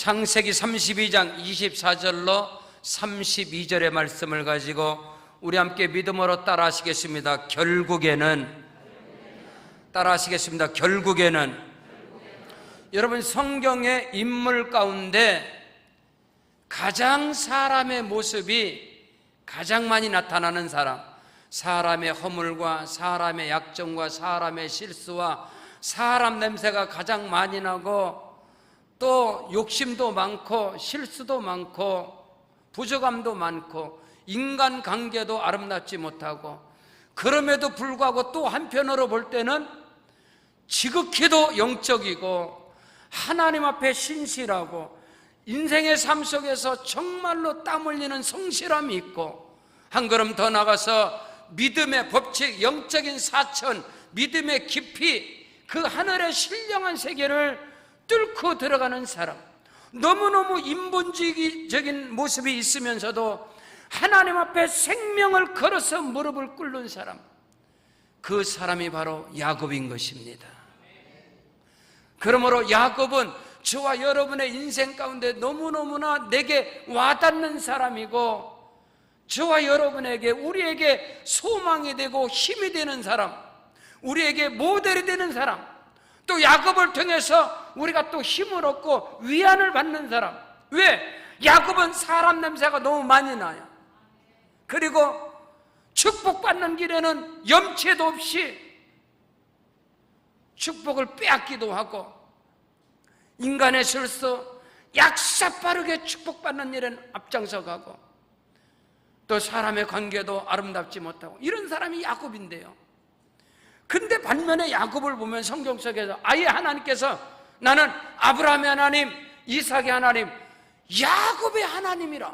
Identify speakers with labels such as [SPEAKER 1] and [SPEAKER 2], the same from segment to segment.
[SPEAKER 1] 창세기 32장 24절로 32절의 말씀을 가지고 우리 함께 믿음으로 따라하시겠습니다. 결국에는 여러분, 성경의 인물 가운데 가장 사람의 모습이 가장 많이 나타나는 사람, 사람의 허물과 사람의 약점과 사람의 실수와 사람 냄새가 가장 많이 나고, 또 욕심도 많고 실수도 많고 부족함도 많고 인간관계도 아름답지 못하고, 그럼에도 불구하고 또 한편으로 볼 때는 지극히도 영적이고 하나님 앞에 신실하고 인생의 삶 속에서 정말로 땀 흘리는 성실함이 있고, 한 걸음 더 나가서 믿음의 법칙, 영적인 사천, 믿음의 깊이, 그 하늘의 신령한 세계를 뚫고 들어가는 사람, 너무너무 인본주의적인 모습이 있으면서도 하나님 앞에 생명을 걸어서 무릎을 꿇는 사람, 그 사람이 바로 야곱인 것입니다. 그러므로 야곱은 저와 여러분의 인생 가운데 너무너무나 내게 와닿는 사람이고, 저와 여러분에게, 우리에게 소망이 되고 힘이 되는 사람, 우리에게 모델이 되는 사람, 또 야곱을 통해서 우리가 또 힘을 얻고 위안을 받는 사람. 왜? 야곱은 사람 냄새가 너무 많이 나요. 그리고 축복받는 길에는 염치도 없이 축복을 빼앗기도 하고, 인간의 실수, 약사빠르게 축복받는 일은 앞장서 가고, 또 사람의 관계도 아름답지 못하고, 이런 사람이 야곱인데요. 근데 반면에 야곱을 보면 성경 속에서 아예 하나님께서 나는 아브라함의 하나님, 이삭의 하나님, 야곱의 하나님이라,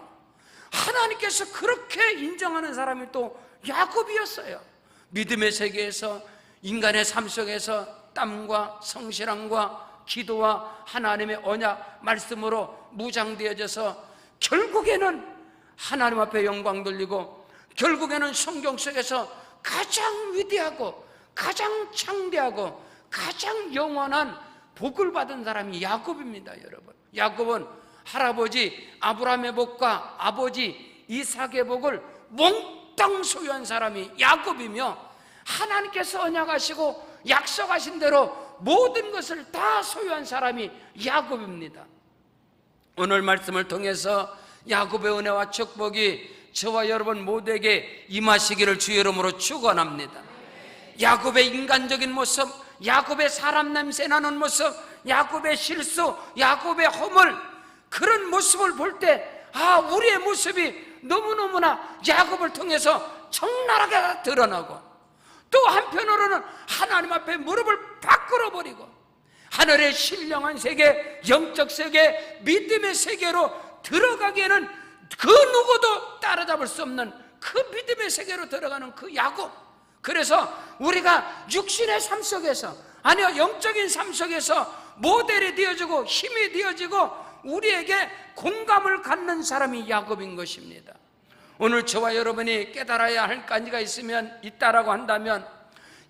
[SPEAKER 1] 하나님께서 그렇게 인정하는 사람이 또 야곱이었어요. 믿음의 세계에서, 인간의 삶 속에서 땀과 성실함과 기도와 하나님의 언약 말씀으로 무장되어져서 결국에는 하나님 앞에 영광 돌리고, 결국에는 성경 속에서 가장 위대하고 가장 창대하고 가장 영원한 복을 받은 사람이 야곱입니다. 여러분, 야곱은 할아버지 아브라함의 복과 아버지 이삭의 복을 몽땅 소유한 사람이 야곱이며, 하나님께서 언약하시고 약속하신 대로 모든 것을 다 소유한 사람이 야곱입니다. 오늘 말씀을 통해서 야곱의 은혜와 축복이 저와 여러분 모두에게 임하시기를 주의 이름으로 축원합니다. 야곱의 인간적인 모습, 야곱의 사람 냄새 나는 모습, 야곱의 실수, 야곱의 허물, 그런 모습을 볼 때 우리의 모습이 너무너무나 야곱을 통해서 적나라하게 드러나고, 또 한편으로는 하나님 앞에 무릎을 팍 꿇어버리고 하늘의 신령한 세계, 영적 세계, 믿음의 세계로 들어가기에는 그 누구도 따라잡을 수 없는 그 믿음의 세계로 들어가는 그 야곱. 그래서 우리가 육신의 삶 속에서, 아니요, 영적인 삶 속에서 모델이 되어지고 힘이 되어지고 우리에게 공감을 갖는 사람이 야곱인 것입니다. 오늘 저와 여러분이 깨달아야 할 가지가 있다라고 한다면,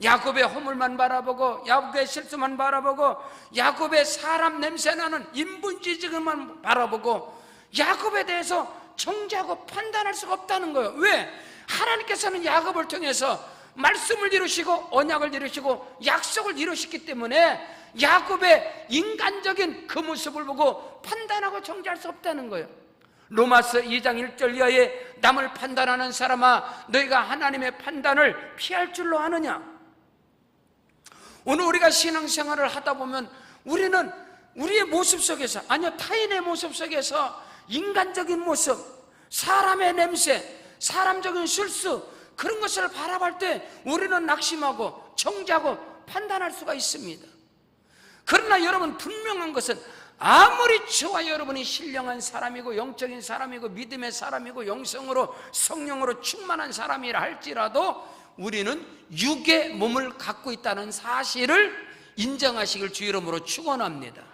[SPEAKER 1] 야곱의 허물만 바라보고 야곱의 실수만 바라보고 야곱의 사람 냄새나는 인본주의적만 바라보고 야곱에 대해서 정죄하고 판단할 수가 없다는 거예요. 왜? 하나님께서는 야곱을 통해서 말씀을 이루시고 언약을 이루시고 약속을 이루셨기 때문에 야곱의 인간적인 그 모습을 보고 판단하고 정죄할 수 없다는 거예요. 로마서 2장 1절 이하에 남을 판단하는 사람아, 너희가 하나님의 판단을 피할 줄로 아느냐. 오늘 우리가 신앙생활을 하다 보면 우리는 우리의 모습 속에서, 아니요, 타인의 모습 속에서 인간적인 모습, 사람의 냄새, 사람적인 실수, 그런 것을 바라볼 때 우리는 낙심하고 정죄하고 판단할 수가 있습니다. 그러나 여러분, 분명한 것은 아무리 저와 여러분이 신령한 사람이고 영적인 사람이고 믿음의 사람이고 영성으로 성령으로 충만한 사람이라 할지라도 우리는 육의 몸을 갖고 있다는 사실을 인정하시길 주 이름으로 축원합니다.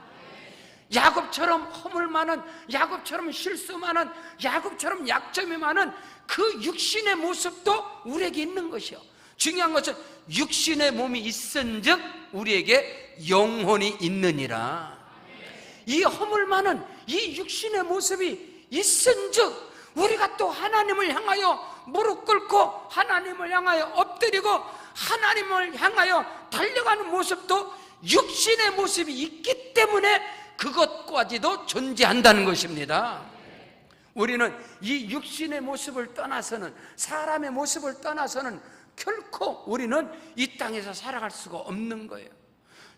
[SPEAKER 1] 야곱처럼 허물 많은, 야곱처럼 실수 많은, 야곱처럼 약점이 많은 그 육신의 모습도 우리에게 있는 것이요, 중요한 것은 육신의 몸이 있은즉 우리에게 영혼이 있느니라. 이 허물 많은 이 육신의 모습이 있은즉 우리가 또 하나님을 향하여 무릎 꿇고 하나님을 향하여 엎드리고 하나님을 향하여 달려가는 모습도 육신의 모습이 있기 때문에 그것까지도 존재한다는 것입니다. 우리는 이 육신의 모습을 떠나서는, 사람의 모습을 떠나서는 결코 우리는 이 땅에서 살아갈 수가 없는 거예요.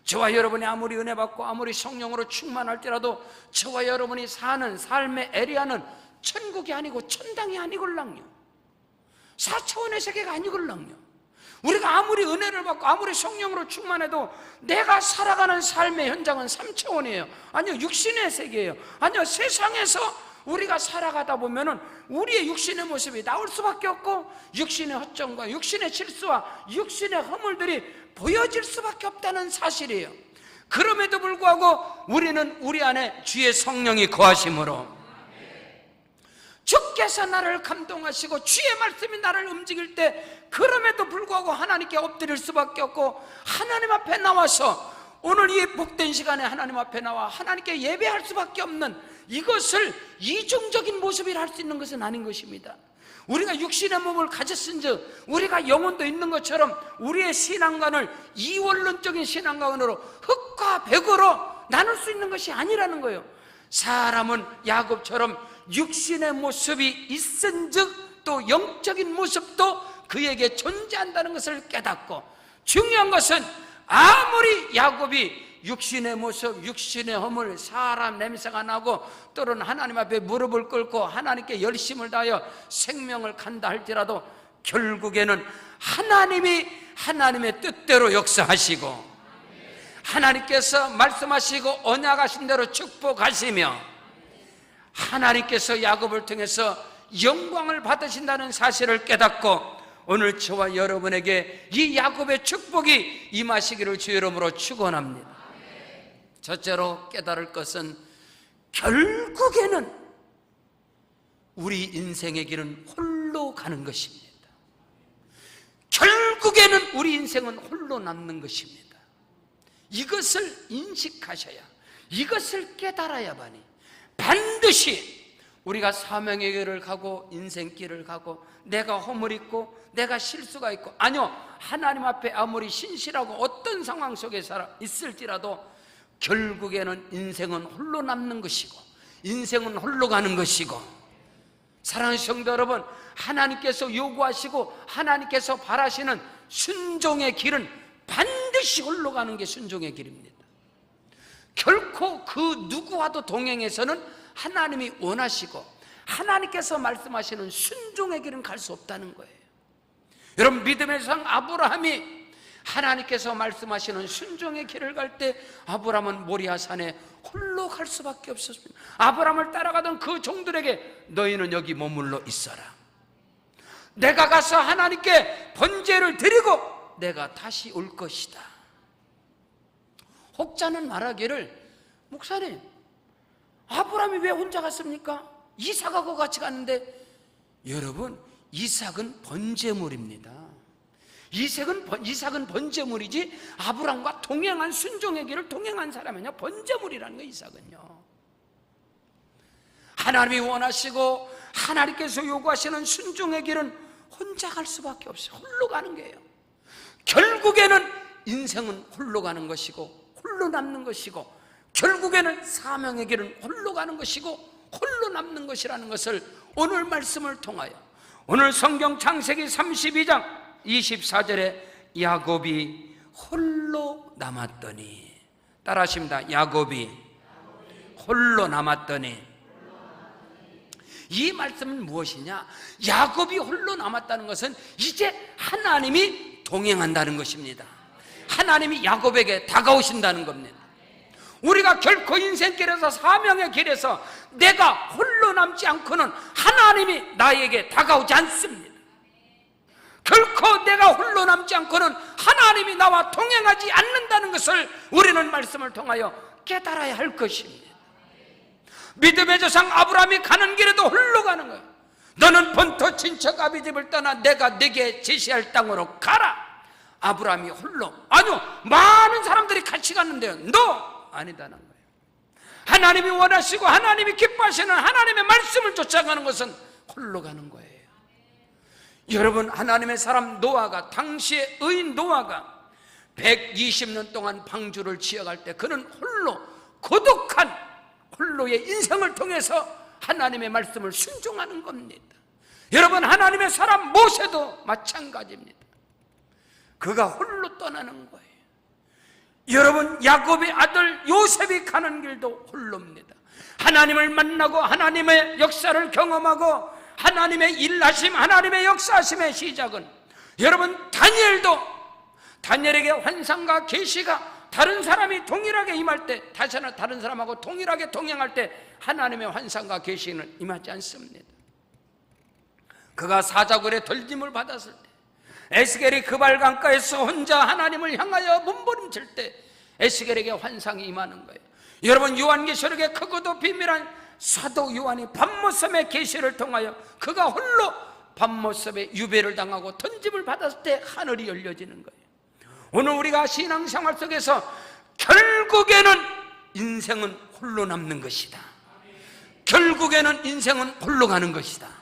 [SPEAKER 1] 저와 여러분이 아무리 은혜 받고 아무리 성령으로 충만할지라도 저와 여러분이 사는 삶의 에리아는 천국이 아니고 천당이 아니걸랑요, 4차원의 세계가 아니걸랑요. 우리가 아무리 은혜를 받고 아무리 성령으로 충만해도 내가 살아가는 삶의 현장은 3차원이에요. 아니요, 육신의 세계예요. 아니요, 세상에서 우리가 살아가다 보면은 우리의 육신의 모습이 나올 수밖에 없고 육신의 허점과 육신의 실수와 육신의 허물들이 보여질 수밖에 없다는 사실이에요. 그럼에도 불구하고 우리는 우리 안에 주의 성령이 거하심으로 주께서 나를 감동하시고 주의 말씀이 나를 움직일 때 그럼에도 불구하고 하나님께 엎드릴 수밖에 없고 하나님 앞에 나와서 오늘 이 복된 시간에 하나님 앞에 나와 하나님께 예배할 수밖에 없는, 이것을 이중적인 모습이라 할 수 있는 것은 아닌 것입니다. 우리가 육신의 몸을 가졌은즉 우리가 영혼도 있는 것처럼 우리의 신앙관을 이원론적인 신앙관으로 흙과 백으로 나눌 수 있는 것이 아니라는 거예요. 사람은 야곱처럼 육신의 모습이 있은즉 또 영적인 모습도 그에게 존재한다는 것을 깨닫고, 중요한 것은 아무리 야곱이 육신의 모습, 육신의 허물, 사람 냄새가 나고 또는 하나님 앞에 무릎을 꿇고 하나님께 열심을 다하여 생명을 간다 할지라도 결국에는 하나님이 하나님의 뜻대로 역사하시고 하나님께서 말씀하시고 언약하신 대로 축복하시며 하나님께서 야곱을 통해서 영광을 받으신다는 사실을 깨닫고 오늘 저와 여러분에게 이 야곱의 축복이 임하시기를 주의 이름으로 축원합니다. 첫째로 깨달을 것은 결국에는 우리 인생의 길은 홀로 가는 것입니다. 결국에는 우리 인생은 홀로 남는 것입니다. 이것을 인식하셔야, 이것을 깨달아야만이 반드시 우리가 사명의 길을 가고 인생길을 가고 내가 허물 있고 내가 실수가 있고, 아니요, 하나님 앞에 아무리 신실하고 어떤 상황 속에 있을지라도 결국에는 인생은 홀로 남는 것이고 인생은 홀로 가는 것이고, 사랑하는 성도 여러분, 하나님께서 요구하시고 하나님께서 바라시는 순종의 길은 반드시 홀로 가는 게 순종의 길입니다. 결코 그 누구와도 동행해서는 하나님이 원하시고 하나님께서 말씀하시는 순종의 길은 갈 수 없다는 거예요. 여러분, 믿음의 상 아브라함이 하나님께서 말씀하시는 순종의 길을 갈 때 아브라함은 모리아산에 홀로 갈 수밖에 없었습니다. 아브라함을 따라가던 그 종들에게 너희는 여기 머물러 있어라, 내가 가서 하나님께 번제를 드리고 내가 다시 올 것이다. 혹자는 말하기를, 목사님, 아브라함이 왜 혼자 갔습니까? 이삭하고 같이 갔는데. 여러분, 이삭은 번제물입니다. 이삭은 번제물이지 아브라함과 동행한 순종의 길을 동행한 사람은요 번제물이라는 거예요. 이삭은요, 하나님이 원하시고 하나님께서 요구하시는 순종의 길은 혼자 갈 수밖에 없어요. 홀로 가는 거예요. 결국에는 인생은 홀로 가는 것이고 홀로 남는 것이고, 결국에는 사명의 길은 홀로 가는 것이고 홀로 남는 것이라는 것을 오늘 말씀을 통하여, 오늘 성경 창세기 32장 24절에 야곱이 홀로 남았더니, 따라하십니다. 야곱이 홀로 남았더니. 이 말씀은 무엇이냐? 야곱이 홀로 남았다는 것은 이제 하나님이 동행한다는 것입니다. 하나님이 야곱에게 다가오신다는 겁니다. 우리가 결코 인생길에서 사명의 길에서 내가 홀로 남지 않고는 하나님이 나에게 다가오지 않습니다. 결코 내가 홀로 남지 않고는 하나님이 나와 동행하지 않는다는 것을 우리는 말씀을 통하여 깨달아야 할 것입니다. 믿음의 조상 아브라함이 가는 길에도 홀로 가는 거예요. 너는 본토 친척 아비집을 떠나 내가 네게 제시할 땅으로 가라. 아브라함이 홀로, 아니요, 많은 사람들이 같이 갔는데요, 너 아니다는 거예요. 하나님이 원하시고 하나님이 기뻐하시는 하나님의 말씀을 쫓아가는 것은 홀로 가는 거예요. 여러분, 하나님의 사람 노아가, 당시의 의인 노아가 120년 동안 방주를 지어갈 때 그는 홀로, 고독한 홀로의 인생을 통해서 하나님의 말씀을 순종하는 겁니다. 여러분, 하나님의 사람 모세도 마찬가지입니다. 그가 홀로 떠나는 거예요. 여러분, 야곱의 아들 요셉이 가는 길도 홀로입니다. 하나님을 만나고 하나님의 역사를 경험하고 하나님의 일하심, 하나님의 역사하심의 시작은, 여러분, 다니엘에게 환상과 계시가 다른 사람이 동일하게 임할 때, 다른 사람하고 동일하게 동행할 때 하나님의 환상과 계시는 임하지 않습니다. 그가 사자굴에 덜짐을 받았을 때, 에스겔이 그발강가에서 혼자 하나님을 향하여 몸부림칠 때 에스겔에게 환상이 임하는 거예요. 여러분, 요한계시록의 크고도 비밀한 사도 요한이 밤모섬의 계시를 통하여 그가 홀로 밤모섬에 유배를 당하고 던짐을 받았을 때 하늘이 열려지는 거예요. 오늘 우리가 신앙생활 속에서 결국에는 인생은 홀로 남는 것이다. 결국에는 인생은 홀로 가는 것이다.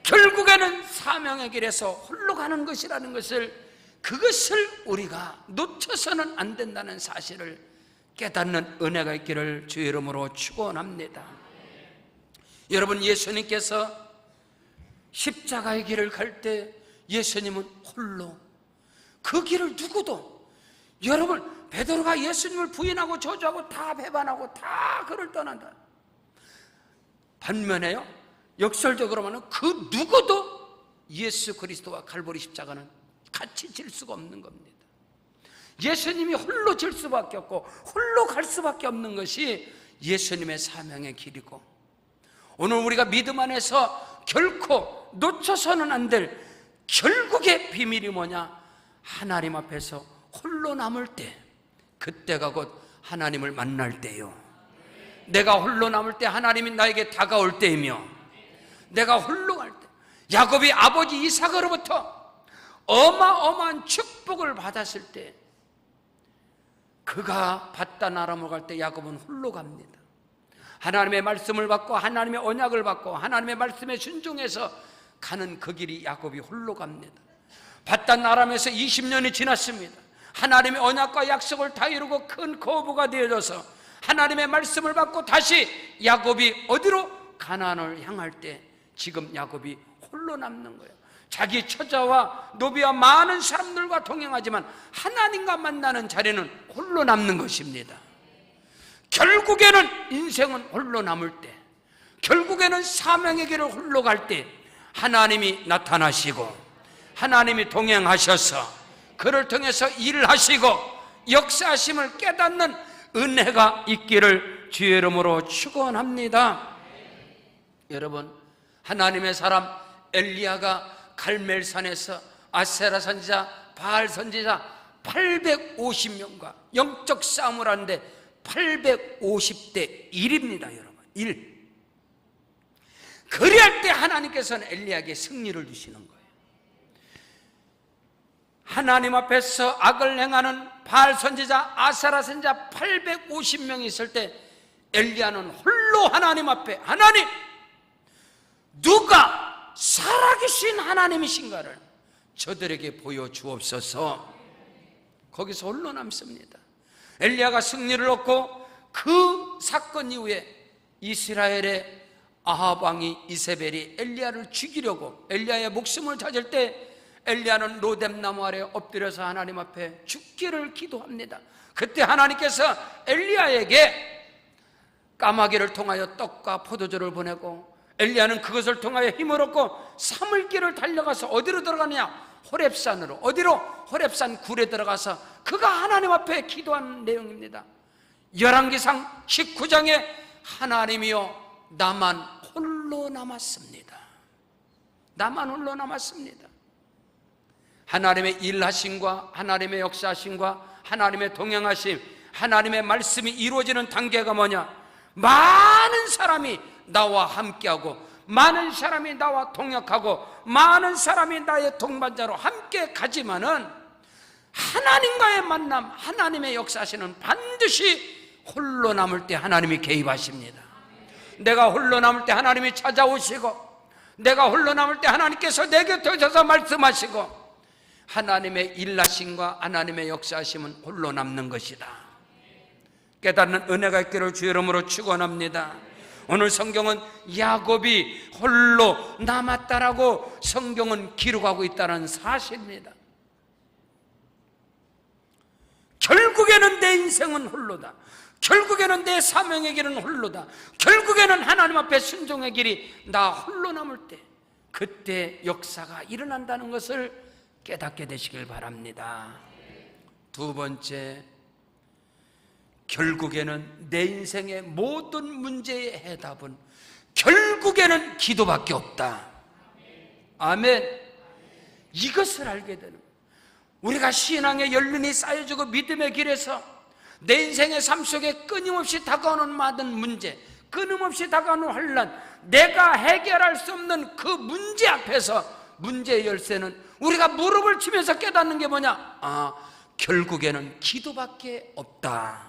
[SPEAKER 1] 결국에는 사명의 길에서 홀로 가는 것이라는 그것을 우리가 놓쳐서는 안 된다는 사실을 깨닫는 은혜가 있기를 주의 이름으로 축원합니다. 여러분, 예수님께서 십자가의 길을 갈 때 예수님은 홀로, 그 길을 누구도, 여러분, 베드로가 예수님을 부인하고 저주하고 다 배반하고 다 그를 떠난다. 반면에요, 역설적으로 말하면 그 누구도 예수 그리스도와 갈보리 십자가는 같이 질 수가 없는 겁니다. 예수님이 홀로 질 수밖에 없고 홀로 갈 수밖에 없는 것이 예수님의 사명의 길이고, 오늘 우리가 믿음 안에서 결코 놓쳐서는 안 될 결국의 비밀이 뭐냐? 하나님 앞에서 홀로 남을 때, 그때가 곧 하나님을 만날 때요. 내가 홀로 남을 때 하나님이 나에게 다가올 때이며, 내가 홀로 갈 때, 야곱이 아버지 이삭으로부터 어마어마한 축복을 받았을 때, 그가 바단 아람으로 갈 때 야곱은 홀로 갑니다. 하나님의 말씀을 받고 하나님의 언약을 받고 하나님의 말씀에 순종해서 가는 그 길이 야곱이 홀로 갑니다. 바단 아람에서 20년이 지났습니다. 하나님의 언약과 약속을 다 이루고 큰 거부가 되어져서 하나님의 말씀을 받고 다시 야곱이 어디로? 가나안을 향할 때 지금 야곱이 홀로 남는 거예요. 자기 처자와 노비와 많은 사람들과 동행하지만 하나님과 만나는 자리는 홀로 남는 것입니다. 결국에는 인생은 홀로 남을 때, 결국에는 사명의 길을 홀로 갈 때 하나님이 나타나시고 하나님이 동행하셔서 그를 통해서 일을 하시고 역사하심을 깨닫는 은혜가 있기를 주의 이름으로 축원합니다. 여러분, 하나님의 사람 엘리야가 갈멜산에서 아세라 선지자, 바알 선지자 850명과 영적 싸움을 하는데 850대 1입니다. 여러분, 1. 그리할 때 하나님께서는 엘리야에게 승리를 주시는 거예요. 하나님 앞에서 악을 행하는 바알 선지자, 아세라 선지자 850명이 있을 때 엘리야는 홀로 하나님 앞에, 하나님, 누가 살아계신 하나님이신가를 저들에게 보여주옵소서. 거기서 홀로 남습니다. 엘리야가 승리를 얻고 그 사건 이후에 이스라엘의 아합 왕이 이세벨이 엘리야를 죽이려고 엘리야의 목숨을 찾을 때 엘리야는 로뎀나무 아래 엎드려서 하나님 앞에 죽기를 기도합니다. 그때 하나님께서 엘리야에게 까마귀를 통하여 떡과 포도주를 보내고 엘리야는 그것을 통하여 힘을 얻고 사물길을 달려가서 어디로 들어가느냐? 호렙산으로. 어디로? 호렙산 굴에 들어가서 그가 하나님 앞에 기도한 내용입니다. 열왕기상 19장에 하나님이여 나만 홀로 남았습니다. 나만 홀로 남았습니다. 하나님의 일하심과 하나님의 역사하심과 하나님의 동행하심, 하나님의 말씀이 이루어지는 단계가 뭐냐? 많은 사람이 나와 함께하고 많은 사람이 나와 동역하고 많은 사람이 나의 동반자로 함께 가지만은 하나님과의 만남, 하나님의 역사하시는 반드시 홀로 남을 때 하나님이 개입하십니다. 내가 홀로 남을 때 하나님이 찾아오시고, 내가 홀로 남을 때 하나님께서 내 곁에 오셔서 말씀하시고, 하나님의 일하심과 하나님의 역사하심은 홀로 남는 것이다. 깨닫는 은혜가 있기를 주의 이름으로 축원합니다. 오늘 성경은 야곱이 홀로 남았다라고 성경은 기록하고 있다는 사실입니다. 결국에는 내 인생은 홀로다. 결국에는 내 사명의 길은 홀로다. 결국에는 하나님 앞에 순종의 길이 나 홀로 남을 때, 그때 역사가 일어난다는 것을 깨닫게 되시길 바랍니다. 두 번째, 결국에는 내 인생의 모든 문제의 해답은 결국에는 기도밖에 없다. 아멘. 이것을 알게 되는 거예요. 우리가 신앙의 연륜이 쌓여지고 믿음의 길에서 내 인생의 삶 속에 끊임없이 다가오는 많은 문제, 끊임없이 다가오는 혼란, 내가 해결할 수 없는 그 문제 앞에서 문제의 열쇠는 우리가 무릎을 치면서 깨닫는 게 뭐냐? 결국에는 기도밖에 없다.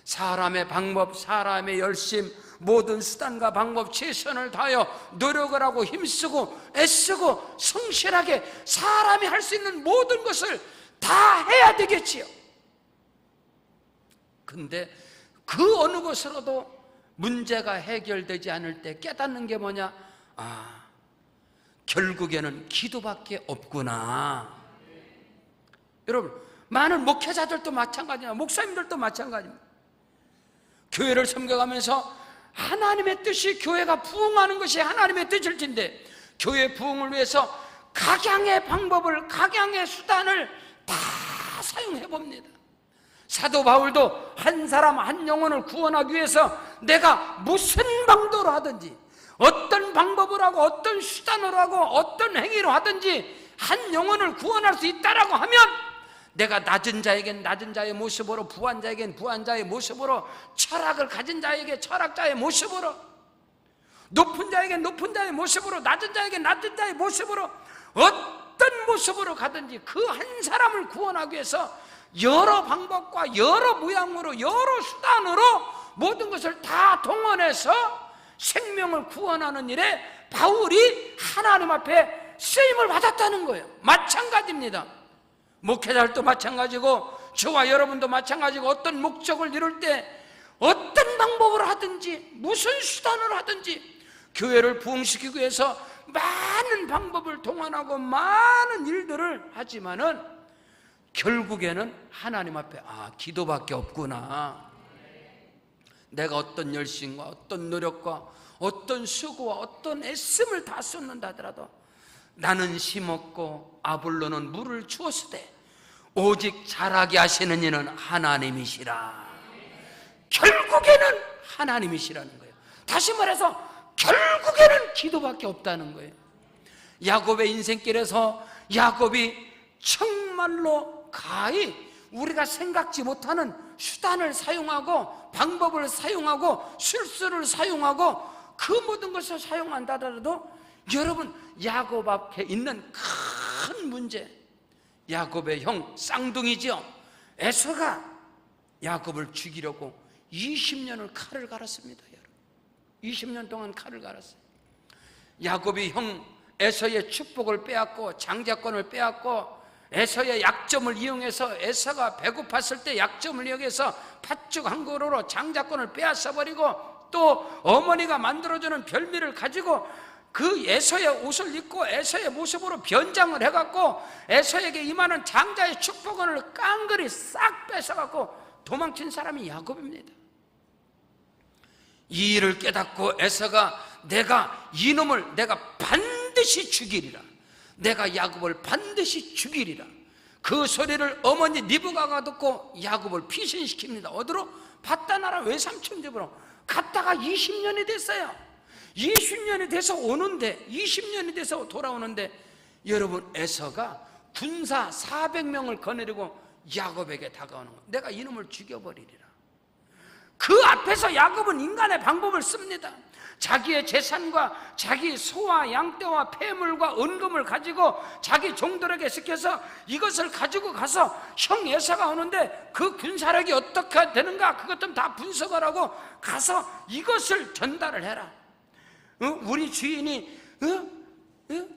[SPEAKER 1] 사람의 방법, 사람의 열심, 모든 수단과 방법, 최선을 다하여 노력을 하고 힘쓰고 애쓰고 성실하게 사람이 할 수 있는 모든 것을 다 해야 되겠지요. 근데 그 어느 것으로도 문제가 해결되지 않을 때 깨닫는 게 뭐냐? 결국에는 기도밖에 없구나. 여러분, 많은 목회자들도 마찬가지입니다. 목사님들도 마찬가지입니다. 교회를 섬겨가면서 하나님의 뜻이, 교회가 부흥하는 것이 하나님의 뜻일진데, 교회 부흥을 위해서 각양의 방법을, 각양의 수단을 다 사용해 봅니다. 사도 바울도 한 사람 한 영혼을 구원하기 위해서 내가 무슨 방도로 하든지, 어떤 방법으로 하고 어떤 수단으로 하고 어떤 행위로 하든지 한 영혼을 구원할 수 있다라고 하면, 내가 낮은 자에겐 낮은 자의 모습으로, 부한 자에겐 부한 자의 모습으로, 철학을 가진 자에게 철학자의 모습으로, 높은 자에겐 높은 자의 모습으로, 낮은 자에겐 낮은 자의 모습으로, 어떤 모습으로 가든지 그 한 사람을 구원하기 위해서 여러 방법과 여러 모양으로 여러 수단으로 모든 것을 다 동원해서 생명을 구원하는 일에 바울이 하나님 앞에 쓰임을 받았다는 거예요. 마찬가지입니다. 목회자들도 마찬가지고 저와 여러분도 마찬가지고, 어떤 목적을 이룰 때 어떤 방법으로 하든지 무슨 수단으로 하든지 교회를 부흥시키기 위해서 많은 방법을 동원하고 많은 일들을 하지만은 결국에는 하나님 앞에 기도밖에 없구나. 내가 어떤 열심과 어떤 노력과 어떤 수고와 어떤 애씀을 다 쏟는다 하더라도 나는 심었고 아볼로는 물을 주었으되 오직 자라게 하시는 이는 하나님이시라. 결국에는 하나님이시라는 거예요. 다시 말해서 결국에는 기도밖에 없다는 거예요. 야곱의 인생길에서 야곱이 정말로 가히 우리가 생각지 못하는 수단을 사용하고 방법을 사용하고 실수를 사용하고 그 모든 것을 사용한다 하더라도, 여러분, 야곱 앞에 있는 큰 문제, 야곱의 형 쌍둥이죠, 에서가 야곱을 죽이려고 20년을 칼을 갈았습니다. 여러분, 20년 동안 칼을 갈았어요. 야곱이 형 에서의 축복을 빼앗고 장자권을 빼앗고 에서의 약점을 이용해서, 에서가 배고팠을 때 약점을 이용해서 팥죽 한 그릇으로 장자권을 빼앗아버리고, 또 어머니가 만들어주는 별미를 가지고 그 에서의 옷을 입고 에서의 모습으로 변장을 해갖고 에서에게 임하는 장자의 축복을 깡그리 싹 뺏어갖고 도망친 사람이 야곱입니다. 이 일을 깨닫고 에서가 내가 이놈을 내가 반드시 죽이리라, 내가 야곱을 반드시 죽이리라, 그 소리를 어머니 리브가가 듣고 야곱을 피신시킵니다. 어디로? 밧다나라 외삼촌 집으로 갔다가 20년이 됐어요. 20년이 돼서 오는데, 20년이 돼서 돌아오는데, 여러분, 에서가 군사 400명을 거느리고 야곱에게 다가오는 거예요. 내가 이놈을 죽여버리리라. 그 앞에서 야곱은 인간의 방법을 씁니다. 자기의 재산과 자기 소와 양떼와 폐물과 은금을 가지고 자기 종들에게 시켜서 이것을 가지고 가서 형 에사가 오는데 그 군사력이 어떻게 되는가 그것 좀 다 분석을 하고 가서 이것을 전달을 해라. 우리 주인이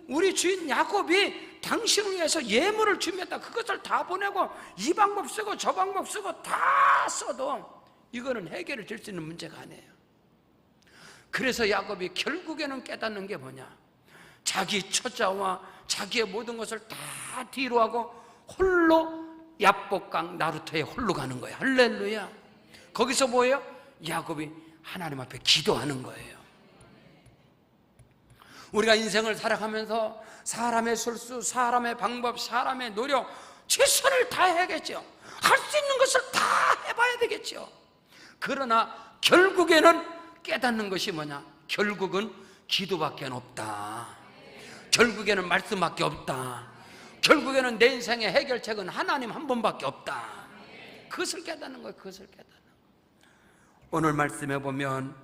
[SPEAKER 1] 우리 주인 야곱이 당신을 위해서 예물을 준비했다. 그것을 다 보내고 이 방법 쓰고 저 방법 쓰고 다 써도 이거는 해결이 될 수 있는 문제가 아니에요. 그래서 야곱이 결국에는 깨닫는 게 뭐냐? 자기 처자와 자기의 모든 것을 다 뒤로 하고 홀로 야복강 나루터에 홀로 가는 거예요. 할렐루야. 거기서 뭐예요? 야곱이 하나님 앞에 기도하는 거예요. 우리가 인생을 살아가면서 사람의 실수, 사람의 방법, 사람의 노력 최선을 다해야겠죠. 할 수 있는 것을 다 해봐야 되겠죠. 그러나 결국에는 깨닫는 것이 뭐냐? 결국은 기도밖에 없다. 결국에는 말씀밖에 없다. 결국에는 내 인생의 해결책은 하나님 한 분밖에 없다. 그것을 깨닫는 거예요. 그것을 깨닫는 거예요. 오늘 말씀해 보면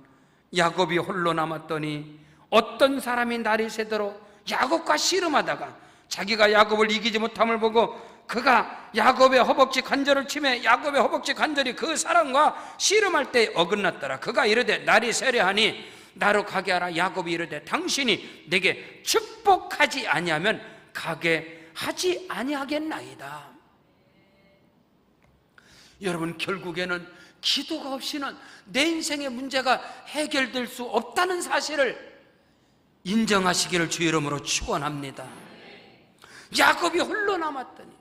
[SPEAKER 1] 야곱이 홀로 남았더니 어떤 사람이 날이 새도록 야곱과 씨름하다가 자기가 야곱을 이기지 못함을 보고 그가 야곱의 허벅지 관절을 치매 야곱의 허벅지 관절이 그 사람과 씨름할 때 어긋났더라. 그가 이르되 날이 세려하니 나로 가게 하라. 야곱이 이르되 당신이 내게 축복하지 아니하면 가게 하지 아니하겠나이다. 여러분, 결국에는 기도가 없이는 내 인생의 문제가 해결될 수 없다는 사실을 인정하시기를 주 이름으로 축원합니다. 야곱이 홀로 남았더니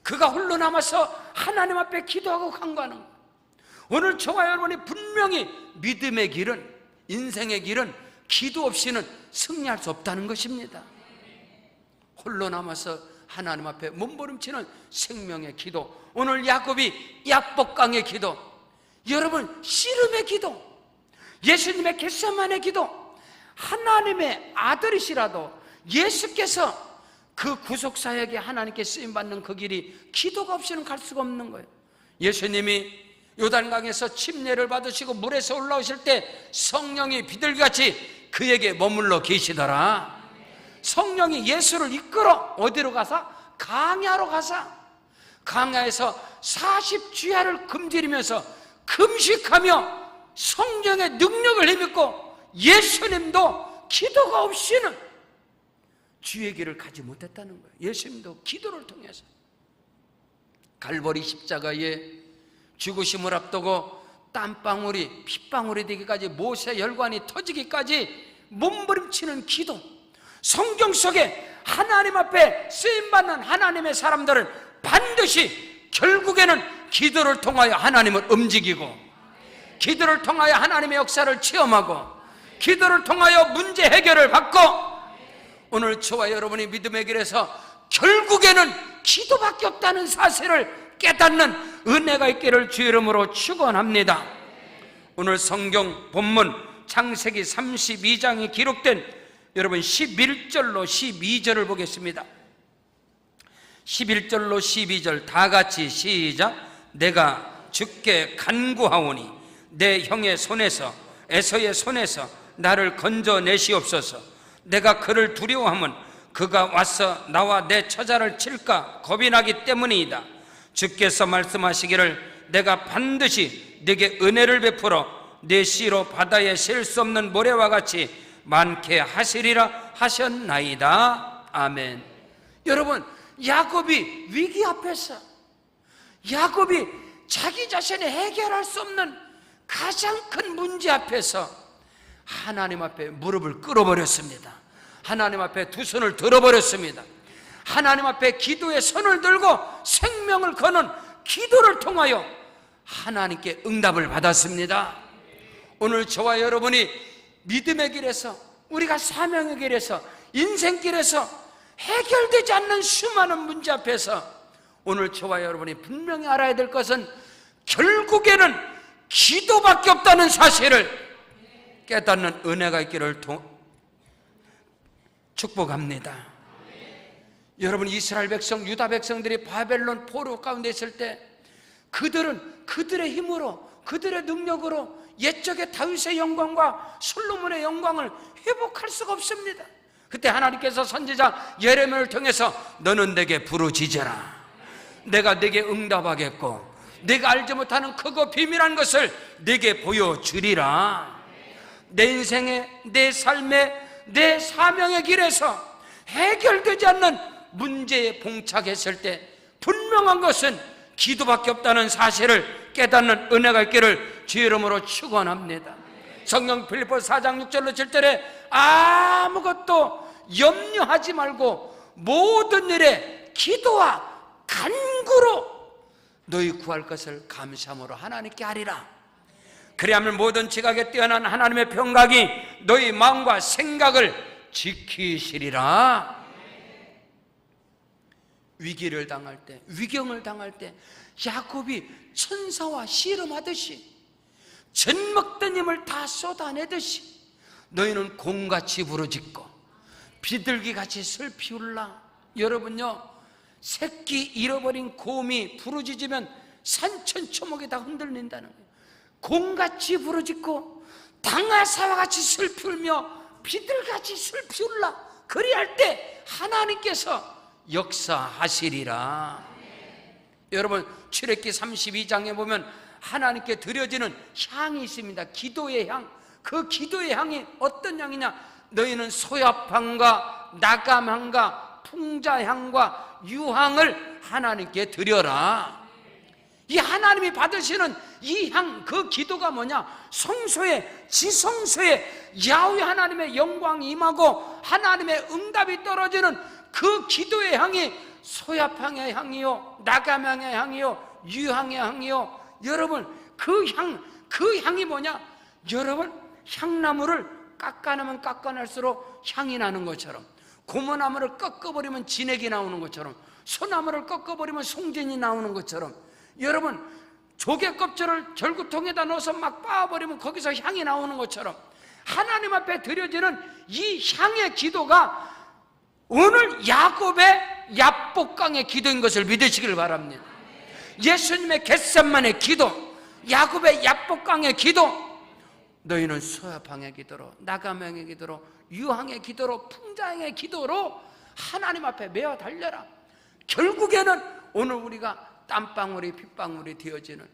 [SPEAKER 1] 그가 홀로 남아서 하나님 앞에 기도하고 간구하는 거예요. 오늘 저와 여러분이 분명히 믿음의 길은, 인생의 길은 기도 없이는 승리할 수 없다는 것입니다. 홀로 남아서 하나님 앞에 몸부림치는 생명의 기도, 오늘 야곱이 야복강의 기도, 여러분 씨름의 기도, 예수님의 겟세마네 기도, 하나님의 아들이시라도 예수께서 그 구속사역에 하나님께 쓰임받는 그 길이 기도가 없이는 갈 수가 없는 거예요. 예수님이 요단강에서 침례를 받으시고 물에서 올라오실 때 성령이 비둘기같이 그에게 머물러 계시더라. 성령이 예수를 이끌어 어디로 가서? 강야로 가서 강야에서 40주야를 금지리면서 금식하며 성령의 능력을 힘입고 예수님도 기도가 없이는 주의 길을 가지 못했다는 거예요. 예수님도 기도를 통해서 갈보리 십자가에 죽으심을 앞두고 땀방울이 핏방울이 되기까지 모세 혈관이 터지기까지 몸부림치는 기도, 성경 속에 하나님 앞에 쓰임받는 하나님의 사람들은 반드시 결국에는 기도를 통하여 하나님을 움직이고, 기도를 통하여 하나님의 역사를 체험하고, 기도를 통하여 문제 해결을 받고, 오늘 저와 여러분이 믿음의 길에서 결국에는 기도밖에 없다는 사실을 깨닫는 은혜가 있기를 주 이름으로 축원합니다. 오늘 성경 본문 창세기 32장이 기록된 여러분 11절로 12절을 보겠습니다. 11절로 12절 다 같이 시작. 내가 주께 간구하오니 내 형의 손에서 에서의 손에서 나를 건져내시옵소서. 내가 그를 두려워하면 그가 와서 나와 내 처자를 칠까 겁이 나기 때문이다. 주께서 말씀하시기를 내가 반드시 네게 은혜를 베풀어 네 씨로 바다에 셀 수 없는 모래와 같이 많게 하시리라 하셨나이다. 아멘. 여러분, 야곱이 위기 앞에서, 야곱이 자기 자신이 해결할 수 없는 가장 큰 문제 앞에서 하나님 앞에 무릎을 꿇어버렸습니다. 하나님 앞에 두 손을 들어버렸습니다. 하나님 앞에 기도의 손을 들고 생명을 거는 기도를 통하여 하나님께 응답을 받았습니다. 오늘 저와 여러분이 믿음의 길에서, 우리가 사명의 길에서, 인생길에서 해결되지 않는 수많은 문제 앞에서 오늘 저와 여러분이 분명히 알아야 될 것은 결국에는 기도밖에 없다는 사실을 깨닫는 은혜가 있기를 축복합니다. 여러분, 이스라엘 백성, 유다 백성들이 바벨론 포로 가운데 있을 때 그들은 그들의 힘으로 그들의 능력으로 옛적의 다윗의 영광과 솔로몬의 영광을 회복할 수가 없습니다. 그때 하나님께서 선지자 예레미야를 통해서 너는 내게 부르짖어라. 내가 내게 응답하겠고 내가 알지 못하는 크고 비밀한 것을 내게 보여주리라. 내 인생의, 내 삶의, 내 사명의 길에서 해결되지 않는 문제에 봉착했을 때 분명한 것은 기도밖에 없다는 사실을 깨닫는 은혜가 있기를 주의 이름으로 축원합니다. 성경 빌립보서 4장 6절로 7절에 아무것도 염려하지 말고 모든 일에 기도와 간구로 너희 구할 것을 감사함으로 하나님께 하리라. 그리하면 모든 지각에 뛰어난 하나님의 평강이 너희 마음과 생각을 지키시리라. 위기를 당할 때, 위경을 당할 때 야곱이 천사와 씨름하듯이 젖먹던 힘을 다 쏟아내듯이 너희는 곰같이 부르짖고 비둘기같이 슬피 울라. 여러분요, 새끼 잃어버린 곰이 부르짖으면 산천초목이 다 흔들린다는 거예요. 곰같이 부르짖고 당하사와 같이 슬피 울며 비둘기같이 슬피 울라. 그리할 때 하나님께서 역사하시리라. 여러분, 출애굽기 32장에 보면 하나님께 드려지는 향이 있습니다. 기도의 향. 그 기도의 향이 어떤 향이냐? 너희는 소야향과 나감향과 풍자향과 유향을 하나님께 드려라. 이 하나님이 받으시는 이 향, 그 기도가 뭐냐? 성소에, 지성소에 야훼 하나님의 영광이 임하고 하나님의 응답이 떨어지는 그 기도의 향이 소야향의 향이요, 나감향의 향이요, 유향의 향이요. 여러분, 그 향이 뭐냐? 여러분, 향나무를 깎아내면 깎아낼수록 향이 나는 것처럼, 고무나무를 꺾어버리면 진액이 나오는 것처럼, 소나무를 꺾어버리면 송진이 나오는 것처럼, 여러분, 조개 껍질을 절구통에다 넣어서 막 빻아버리면 거기서 향이 나오는 것처럼 하나님 앞에 드려지는 이 향의 기도가 오늘 야곱의 야복강의 기도인 것을 믿으시길 바랍니다. 예수님의 겟셋만의 기도, 야곱의 야복강의 기도, 너희는 소야향의 기도로, 나감향의 기도로, 유향의 기도로, 풍자향의 기도로 하나님 앞에 메어 달려라. 결국에는 오늘 우리가 땀방울이 핏방울이 되어지는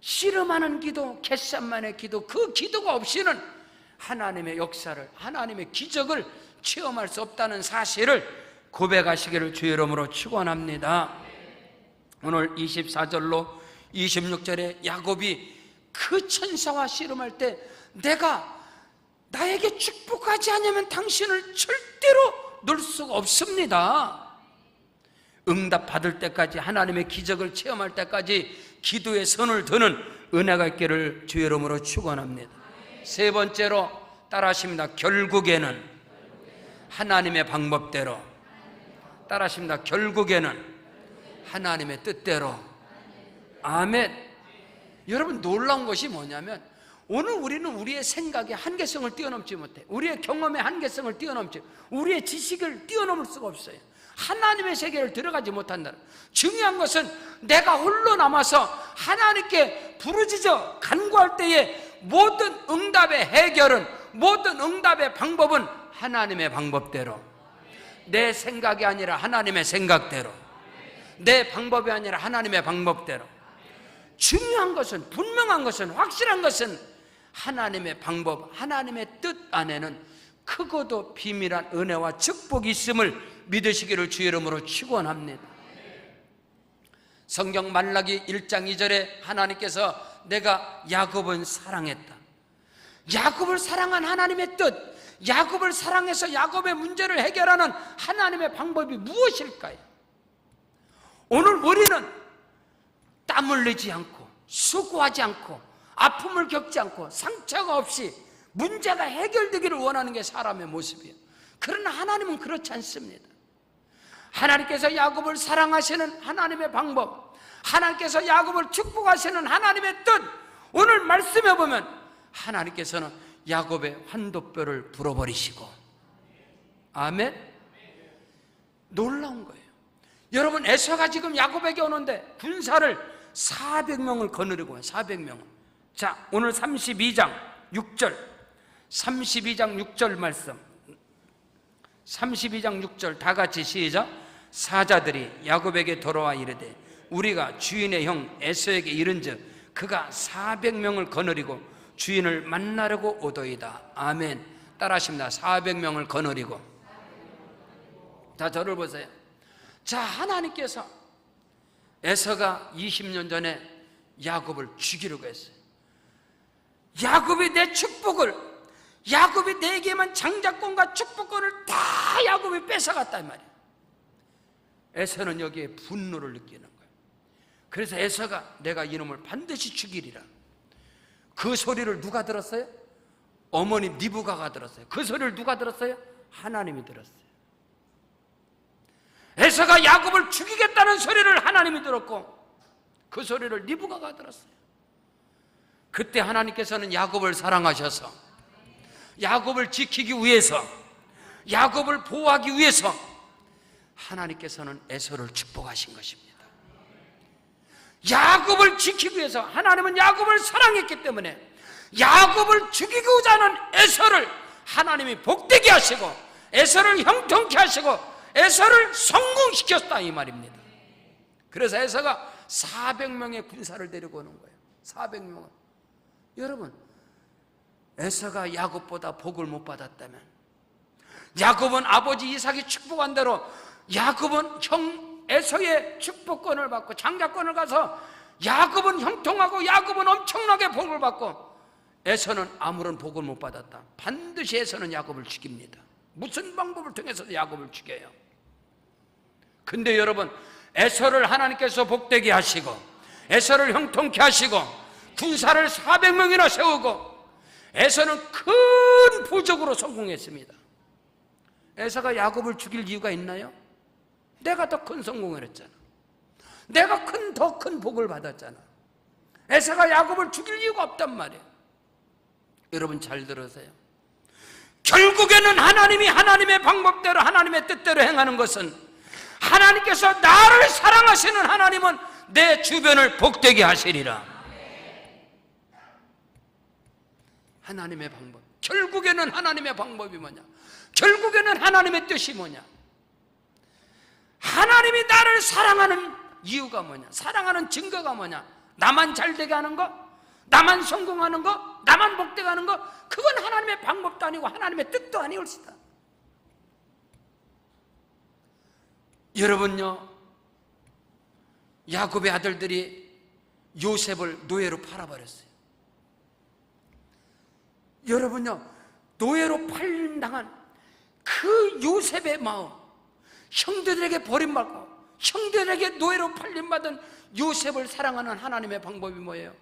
[SPEAKER 1] 씨름하는 기도, 겟셋만의 기도, 그 기도가 없이는 하나님의 역사를, 하나님의 기적을 체험할 수 없다는 사실을 고백하시기를 주의 이름으로 축원합니다. 오늘 24절로 26절에 야곱이 그 천사와 씨름할 때 내가 나에게 축복하지 않으면 당신을 절대로 놓을 수가 없습니다. 응답 받을 때까지, 하나님의 기적을 체험할 때까지 기도의 선을 드는 은혜가 있기를 주의 이름으로 축원합니다. 세 번째로 따라하십니다. 결국에는 하나님의 방법대로, 따라하십니다. 결국에는 하나님의 뜻대로. 아멘. 여러분, 놀라운 것이 뭐냐면 오늘 우리는 우리의 생각의 한계성을 뛰어넘지 못해, 우리의 경험의 한계성을 뛰어넘지, 우리의 지식을 뛰어넘을 수가 없어요. 하나님의 세계를 들어가지 못한다는. 중요한 것은 내가 홀로 남아서 하나님께 부르짖어 간구할 때에 모든 응답의 해결은, 모든 응답의 방법은 하나님의 방법대로, 내 생각이 아니라 하나님의 생각대로, 내 방법이 아니라 하나님의 방법대로. 중요한 것은, 분명한 것은, 확실한 것은 하나님의 방법, 하나님의 뜻 안에는 크고도 비밀한 은혜와 축복이 있음을 믿으시기를 주의 이름으로 축원합니다. 성경 말라기 1장 2절에 하나님께서 내가 야곱은 사랑했다. 야곱을 사랑한 하나님의 뜻, 야곱을 사랑해서 야곱의 문제를 해결하는 하나님의 방법이 무엇일까요? 오늘 우리는 땀 흘리지 않고, 수고하지 않고, 아픔을 겪지 않고, 상처가 없이 문제가 해결되기를 원하는 게 사람의 모습이에요. 그러나 하나님은 그렇지 않습니다. 하나님께서 야곱을 사랑하시는 하나님의 방법, 하나님께서 야곱을 축복하시는 하나님의 뜻, 오늘 말씀해 보면 하나님께서는 야곱의 환도뼈를 불어버리시고, 아멘. 놀라운 거예요. 여러분, 에서가 지금 야곱에게 오는데 군사를 400명을 거느리고 와요. 400명을. 자, 오늘 32장 6절, 32장 6절 말씀, 32장 6절 다 같이 시작. 사자들이 야곱에게 돌아와 이르되 우리가 주인의 형 에서에게 이른즉 그가 400명을 거느리고 주인을 만나려고 오도이다. 아멘. 따라하십니다. 400명을 거느리고. 자, 저를 보세요. 자, 하나님께서 에서가 20년 전에 야곱을 죽이려고 했어요. 야곱이 내 축복을, 야곱이 내게만 장자권과 축복권을 다 야곱이 뺏어갔단 말이에요. 에서는 여기에 분노를 느끼는 거예요. 그래서 에서가 내가 이놈을 반드시 죽이리라. 그 소리를 누가 들었어요? 어머님 리브가가 들었어요. 그 소리를 누가 들었어요? 하나님이 들었어요. 에서가 야곱을 죽이겠다는 소리를 하나님이 들었고 그 소리를 리브가가 들었어요. 그때 하나님께서는 야곱을 사랑하셔서 야곱을 지키기 위해서, 야곱을 보호하기 위해서 하나님께서는 에서를 축복하신 것입니다. 야곱을 지키기 위해서 하나님은 야곱을 사랑했기 때문에 야곱을 죽이고자 하는 에서를 하나님이 복되게 하시고 에서를 형통케 하시고 에서를 성공시켰다 이 말입니다. 그래서 에서가 400명의 군사를 데리고 오는 거예요. 400명을. 여러분, 에서가 야곱보다 복을 못 받았다면, 야곱은 아버지 이삭이 축복한 대로 야곱은 형 에서의 축복권을 받고 장자권을 가서 야곱은 형통하고 야곱은 엄청나게 복을 받고 에서는 아무런 복을 못 받았다. 반드시 에서는 야곱을 죽입니다. 무슨 방법을 통해서도 야곱을 죽여요. 근데 여러분, 에서를 하나님께서 복되게 하시고 에서를 형통케 하시고 군사를 400명이나 세우고 에서는 큰 부족으로 성공했습니다. 에서가 야곱을 죽일 이유가 있나요? 내가 더 큰 성공을 했잖아. 내가 더 큰 복을 받았잖아. 에서가 야곱을 죽일 이유가 없단 말이에요. 여러분 잘 들으세요. 결국에는 하나님이 하나님의 방법대로 하나님의 뜻대로 행하는 것은, 하나님께서 나를 사랑하시는 하나님은 내 주변을 복되게 하시리라. 하나님의 방법, 결국에는 하나님의 방법이 뭐냐? 결국에는 하나님의 뜻이 뭐냐? 하나님이 나를 사랑하는 이유가 뭐냐? 사랑하는 증거가 뭐냐? 나만 잘되게 하는 거? 나만 성공하는 거? 나만 복되게 하는 거? 그건 하나님의 방법도 아니고 하나님의 뜻도 아니올시다. 여러분요, 야곱의 아들들이 요셉을 노예로 팔아버렸어요. 여러분요, 노예로 팔림당한 그 요셉의 마음, 형들에게 버림받고 형들에게 노예로 팔림받은 요셉을 사랑하는 하나님의 방법이 뭐예요?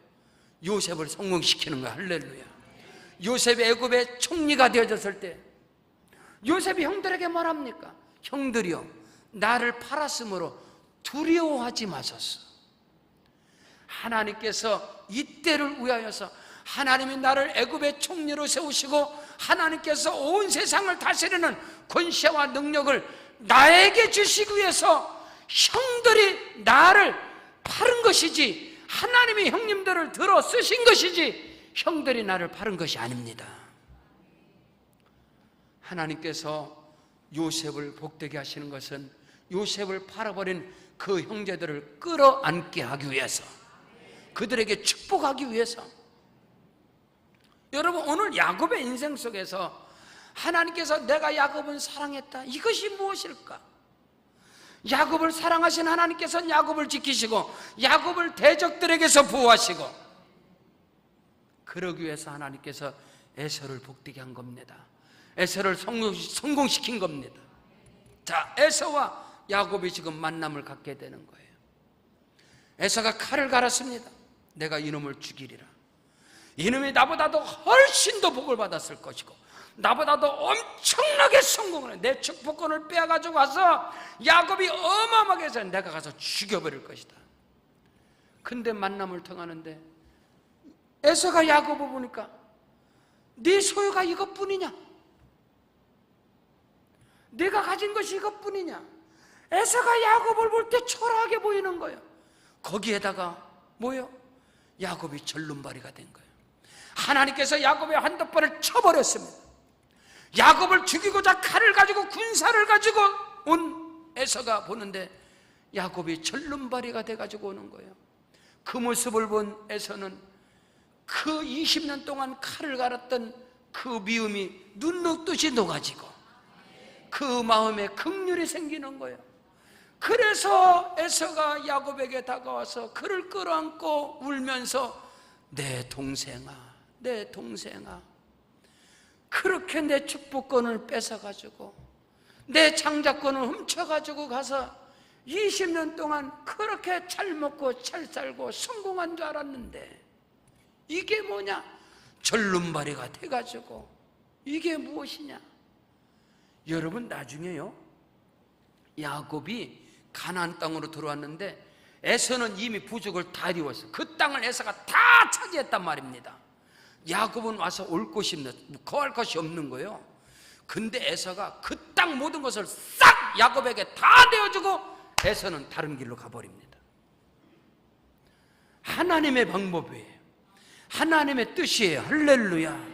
[SPEAKER 1] 요셉을 성공시키는 거야. 할렐루야. 요셉이 애굽의 총리가 되어졌을 때 요셉이 형들에게 말합니까? 형들이요, 나를 팔았으므로 두려워하지 마소서. 하나님께서 이때를 위하여서 하나님이 나를 애굽의 총리로 세우시고 하나님께서 온 세상을 다스리는 권세와 능력을 나에게 주시기 위해서 형들이 나를 팔은 것이지, 하나님이 형님들을 들어 쓰신 것이지 형들이 나를 팔은 것이 아닙니다. 하나님께서 요셉을 복되게 하시는 것은 요셉을 팔아버린 그 형제들을 끌어안게 하기 위해서, 그들에게 축복하기 위해서. 여러분, 오늘 야곱의 인생 속에서 하나님께서 내가 야곱은 사랑했다, 이것이 무엇일까? 야곱을 사랑하신 하나님께서는 야곱을 지키시고 야곱을 대적들에게서 보호하시고, 그러기 위해서 하나님께서 에서를 복되게 한 겁니다. 에서를 성공시킨 겁니다. 자, 에서와 야곱이 지금 만남을 갖게 되는 거예요. 에서가 칼을 갈았습니다. 내가 이놈을 죽이리라. 이놈이 나보다도 훨씬 더 복을 받았을 것이고 나보다도 엄청나게 성공을 해. 내 축복권을 빼앗가지고 와서 야곱이 어마어마하게 해서 내가 가서 죽여버릴 것이다. 근데 만남을 통하는데 에서가 야곱을 보니까 네 소유가 이것뿐이냐? 내가 가진 것이 이것뿐이냐? 에서가 야곱을 볼 때 초라하게 보이는 거예요. 거기에다가 뭐요? 야곱이 절름발이가 된 거예요. 하나님께서 야곱의 한복판을 쳐버렸습니다. 야곱을 죽이고자 칼을 가지고 군사를 가지고 온 에서가 보는데 야곱이 절름발이가 돼가지고 오는 거예요. 그 모습을 본 에서는 그 20년 동안 칼을 갈았던 그 미움이 눈 녹듯이 녹아지고 그 마음에 긍휼이 생기는 거예요. 그래서 에서가 야곱에게 다가와서 그를 끌어안고 울면서 내 동생아, 내 동생아, 그렇게 내 축복권을 뺏어가지고 내 장자권을 훔쳐가지고 가서 20년 동안 그렇게 잘 먹고 잘 살고 성공한 줄 알았는데 이게 뭐냐? 절름발이가 돼가지고 이게 무엇이냐? 여러분, 나중에요 야곱이 가나안 땅으로 들어왔는데 에서는 이미 부족을 다 이루었어요. 그 땅을 에서가 다 차지했단 말입니다. 야곱은 와서 올 곳이 없는, 거할 것이 없는 거예요. 근데 에서가 그 땅 모든 것을 싹 야곱에게 다 내어주고 에서는 다른 길로 가버립니다. 하나님의 방법이에요. 하나님의 뜻이에요. 할렐루야.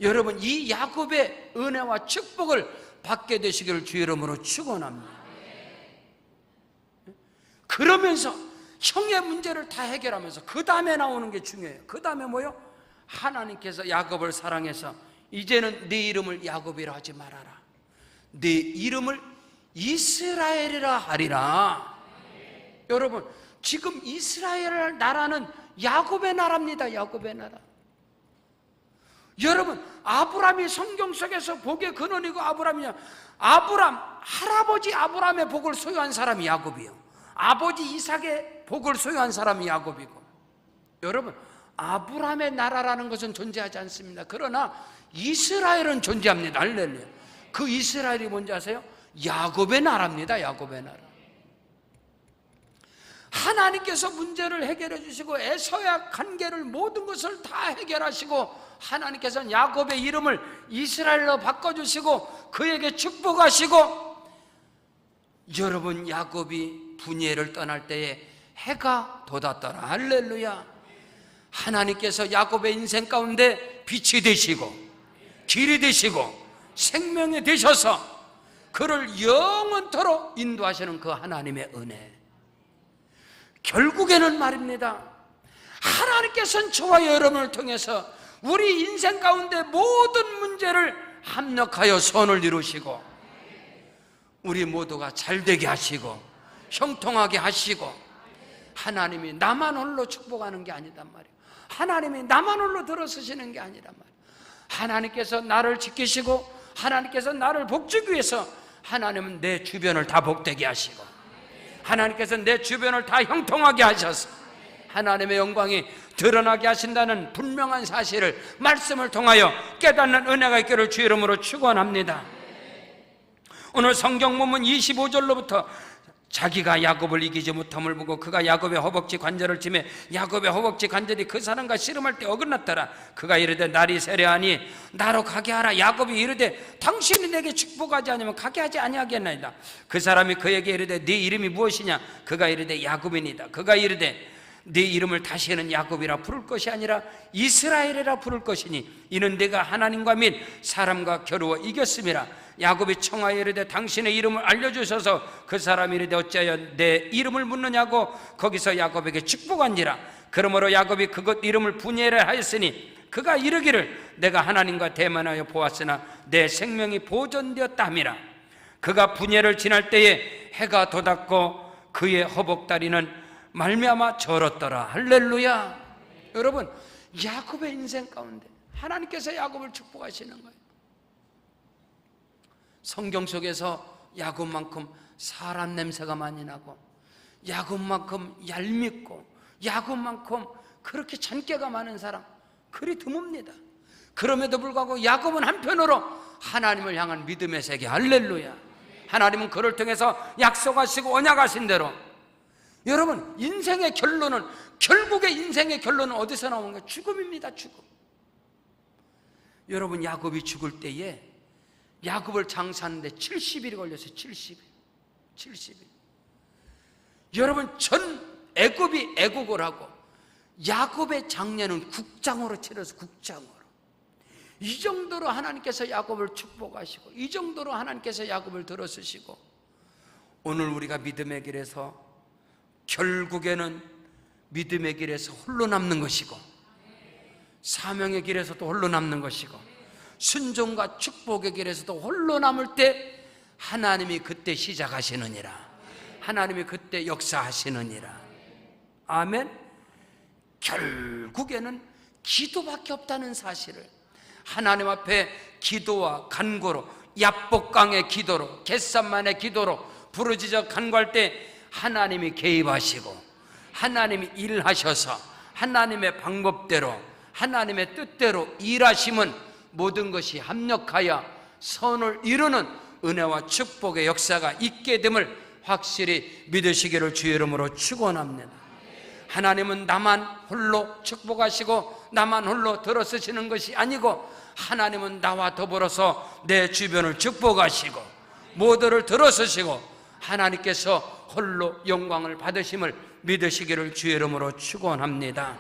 [SPEAKER 1] 여러분, 이 야곱의 은혜와 축복을 받게 되시기를 주 이름으로 축원합니다. 그러면서 형의 문제를 다 해결하면서 그 다음에 나오는 게 중요해요. 그 다음에 뭐요? 하나님께서 야곱을 사랑해서 이제는 네 이름을 야곱이라 하지 말아라. 네 이름을 이스라엘이라 하리라. 여러분, 지금 이스라엘 나라는 야곱의 나라입니다. 야곱의 나라. 여러분, 아브람이 성경 속에서 복의 근원이고 아브람이냐? 할아버지 아브람의 복을 소유한 사람이 야곱이요. 아버지 이삭의 복을 소유한 사람이 야곱이고. 여러분, 아브람의 나라라는 것은 존재하지 않습니다. 그러나 이스라엘은 존재합니다. 할렐루야. 그 이스라엘이 뭔지 아세요? 야곱의 나라입니다. 야곱의 나라. 하나님께서 문제를 해결해 주시고 에서의 관계를 모든 것을 다 해결하시고 하나님께서는 야곱의 이름을 이스라엘로 바꿔주시고 그에게 축복하시고, 여러분, 야곱이 분예를 떠날 때에 해가 돋았더라. 할렐루야. 하나님께서 야곱의 인생 가운데 빛이 되시고 길이 되시고 생명이 되셔서 그를 영원토록 인도하시는 그 하나님의 은혜. 결국에는 말입니다, 하나님께서는 저와 여러분을 통해서 우리 인생 가운데 모든 문제를 합력하여 선을 이루시고 우리 모두가 잘되게 하시고 형통하게 하시고, 하나님이 나만 홀로 축복하는 게 아니단 말이에요. 하나님이 나만 홀로 들어서시는 게 아니란 말이에요. 하나님께서 나를 지키시고 하나님께서 나를 복주기 위해서 하나님은 내 주변을 다 복되게 하시고 하나님께서 내 주변을 다 형통하게 하셔서 하나님의 영광이 드러나게 하신다는 분명한 사실을 말씀을 통하여 깨닫는 은혜가 있기를 주 이름으로 축원합니다. 오늘 성경 본문 25절로부터 자기가 야곱을 이기지 못함을 보고 그가 야곱의 허벅지 관절을 치매 야곱의 허벅지 관절이 그 사람과 씨름할 때 어긋났더라. 그가 이르되 날이 세려하니 나로 가게 하라. 야곱이 이르되 당신이 내게 축복하지 않으면 가게 하지 아니하겠나이다. 그 사람이 그에게 이르되 네 이름이 무엇이냐. 그가 이르되 야곱이니이다. 그가 이르되 네 이름을 다시는 야곱이라 부를 것이 아니라 이스라엘이라 부를 것이니 이는 네가 하나님과 및 사람과 겨루어 이겼음이라. 야곱이 청하여 이르되 당신의 이름을 알려주셔서 그 사람이 이르되 어찌하여 내 이름을 묻느냐고 거기서 야곱에게 축복한지라. 그러므로 야곱이 그것 이름을 분예를 하였으니 그가 이르기를 내가 하나님과 대면하여 보았으나 내 생명이 보존되었다 함이라. 그가 분예를 지날 때에 해가 돋았고 그의 허벅다리는 말미암아 절었더라. 할렐루야. 여러분, 야곱의 인생 가운데 하나님께서 야곱을 축복하시는 거예요. 성경 속에서 야곱만큼 사람 냄새가 많이 나고 야곱만큼 얄밉고 야곱만큼 그렇게 잔꾀가 많은 사람 그리 드뭅니다. 그럼에도 불구하고 야곱은 한편으로 하나님을 향한 믿음의 세계. 할렐루야. 하나님은 그를 통해서 약속하시고 언약하신 대로, 여러분, 인생의 결론은, 결국의 인생의 결론은 어디서 나오는 거예요? 죽음입니다. 죽음. 여러분, 야곱이 죽을 때에 야곱을 장사하는데 70일이 걸렸어요. 70일. 여러분, 전 애굽이 애국을 하고 야곱의 장례는 국장으로 치러서 국장으로. 이 정도로 하나님께서 야곱을 축복하시고, 이 정도로 하나님께서 야곱을 들어쓰시고, 오늘 우리가 믿음의 길에서 결국에는 믿음의 길에서 홀로 남는 것이고, 사명의 길에서도 홀로 남는 것이고, 순종과 축복의 길에서도 홀로 남을 때 하나님이 그때 시작하시느니라. 하나님이 그때 역사하시느니라. 아멘. 결국에는 기도밖에 없다는 사실을, 하나님 앞에 기도와 간구로, 야복강의 기도로, 겟셋만의 기도로 부르짖어 간구할 때 하나님이 개입하시고, 하나님이 일하셔서 하나님의 방법대로, 하나님의 뜻대로 일하시면 모든 것이 합력하여 선을 이루는 은혜와 축복의 역사가 있게 됨을 확실히 믿으시기를 주의 이름으로 축원합니다. 하나님은 나만 홀로 축복하시고 나만 홀로 들어쓰시는 것이 아니고, 하나님은 나와 더불어서 내 주변을 축복하시고 모두를 들어쓰시고 하나님께서 홀로 영광을 받으심을 믿으시기를 주의 이름으로 축원합니다.